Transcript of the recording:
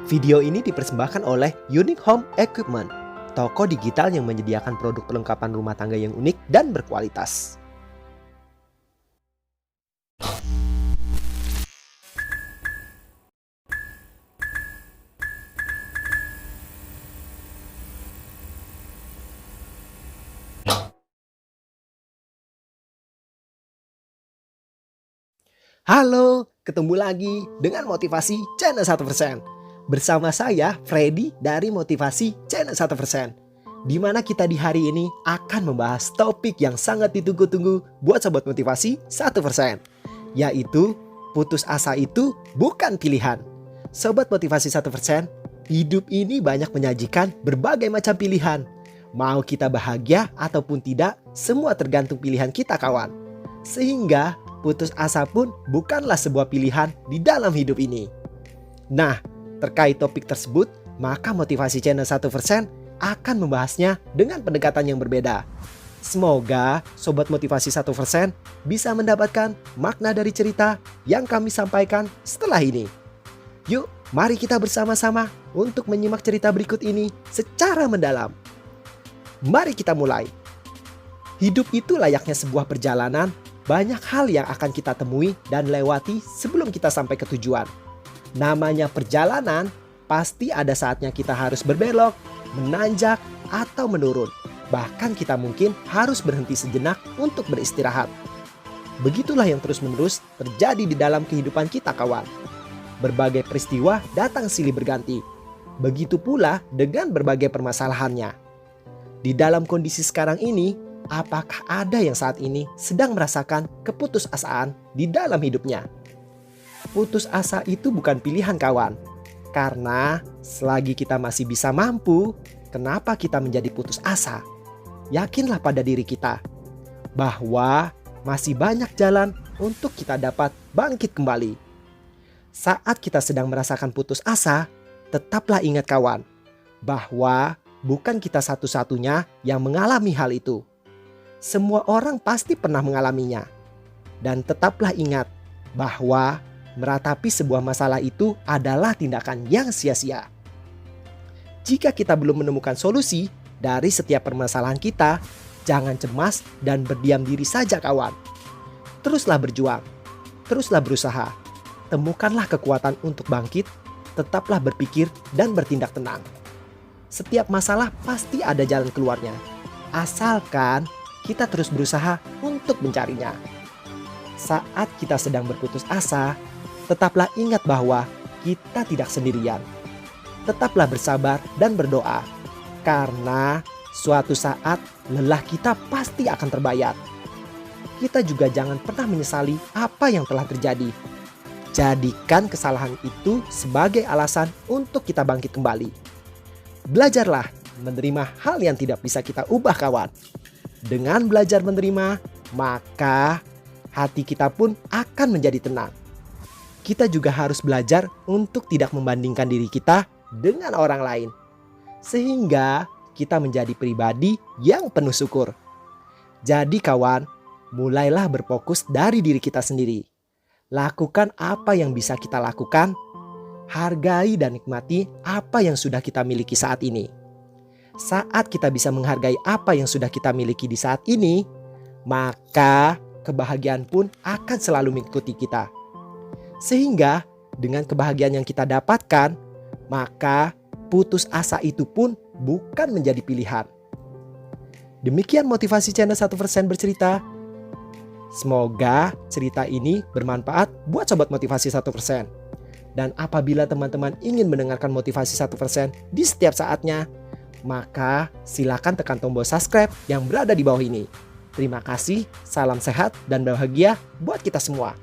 Video ini dipersembahkan oleh Unique Home Equipment, toko digital yang menyediakan produk perlengkapan rumah tangga yang unik dan berkualitas. Halo, ketemu lagi dengan Motivasi Channel 1%. Bersama saya, Freddy dari Motivasi Channel 1%. Di mana kita di hari ini akan membahas topik yang sangat ditunggu-tunggu buat Sobat Motivasi 1%. Yaitu, putus asa itu bukan pilihan. Sobat Motivasi 1%, hidup ini banyak menyajikan berbagai macam pilihan. Mau kita bahagia ataupun tidak, semua tergantung pilihan kita kawan. Sehingga putus asa pun bukanlah sebuah pilihan di dalam hidup ini. Nah, terkait topik tersebut, maka Motivasi Channel 1% akan membahasnya dengan pendekatan yang berbeda. Semoga Sobat Motivasi 1% bisa mendapatkan makna dari cerita yang kami sampaikan setelah ini. Yuk, mari kita bersama-sama untuk menyimak cerita berikut ini secara mendalam. Mari kita mulai. Hidup itu layaknya sebuah perjalanan. Banyak hal yang akan kita temui dan lewati sebelum kita sampai ke tujuan. Namanya perjalanan, pasti ada saatnya kita harus berbelok, menanjak, atau menurun. Bahkan kita mungkin harus berhenti sejenak untuk beristirahat. Begitulah yang terus-menerus terjadi di dalam kehidupan kita kawan. Berbagai peristiwa datang silih berganti. Begitu pula dengan berbagai permasalahannya. Di dalam kondisi sekarang ini, apakah ada yang saat ini sedang merasakan keputusasaan di dalam hidupnya? Putus asa itu bukan pilihan kawan. Karena selagi kita masih bisa mampu, kenapa kita menjadi putus asa? Yakinlah pada diri kita bahwa masih banyak jalan untuk kita dapat bangkit kembali. Saat kita sedang merasakan putus asa, tetaplah ingat kawan, bahwa bukan kita satu-satunya yang mengalami hal itu. Semua orang pasti pernah mengalaminya. Dan tetaplah ingat bahwa meratapi sebuah masalah itu adalah tindakan yang sia-sia. Jika kita belum menemukan solusi dari setiap permasalahan kita, jangan cemas dan berdiam diri saja kawan. Teruslah berjuang, teruslah berusaha. Temukanlah kekuatan untuk bangkit, tetaplah berpikir dan bertindak tenang. Setiap masalah pasti ada jalan keluarnya. Asalkan kita terus berusaha untuk mencarinya. Saat kita sedang berputus asa, tetaplah ingat bahwa kita tidak sendirian. Tetaplah bersabar dan berdoa, karena suatu saat lelah kita pasti akan terbayar. Kita juga jangan pernah menyesali apa yang telah terjadi. Jadikan kesalahan itu sebagai alasan untuk kita bangkit kembali. Belajarlah menerima hal yang tidak bisa kita ubah kawan. Dengan belajar menerima, maka hati kita pun akan menjadi tenang. Kita juga harus belajar untuk tidak membandingkan diri kita dengan orang lain. Sehingga kita menjadi pribadi yang penuh syukur. Jadi kawan, mulailah berfokus dari diri kita sendiri. Lakukan apa yang bisa kita lakukan. Hargai dan nikmati apa yang sudah kita miliki saat ini. Saat kita bisa menghargai apa yang sudah kita miliki di saat ini, maka kebahagiaan pun akan selalu mengikuti kita. Sehingga dengan kebahagiaan yang kita dapatkan, maka putus asa itu pun bukan menjadi pilihan. Demikian Motivasi Channel 1% bercerita. Semoga cerita ini bermanfaat buat Sobat Motivasi 1%. Dan apabila teman-teman ingin mendengarkan Motivasi 1% di setiap saatnya, maka silakan tekan tombol subscribe yang berada di bawah ini. Terima kasih, salam sehat dan bahagia buat kita semua.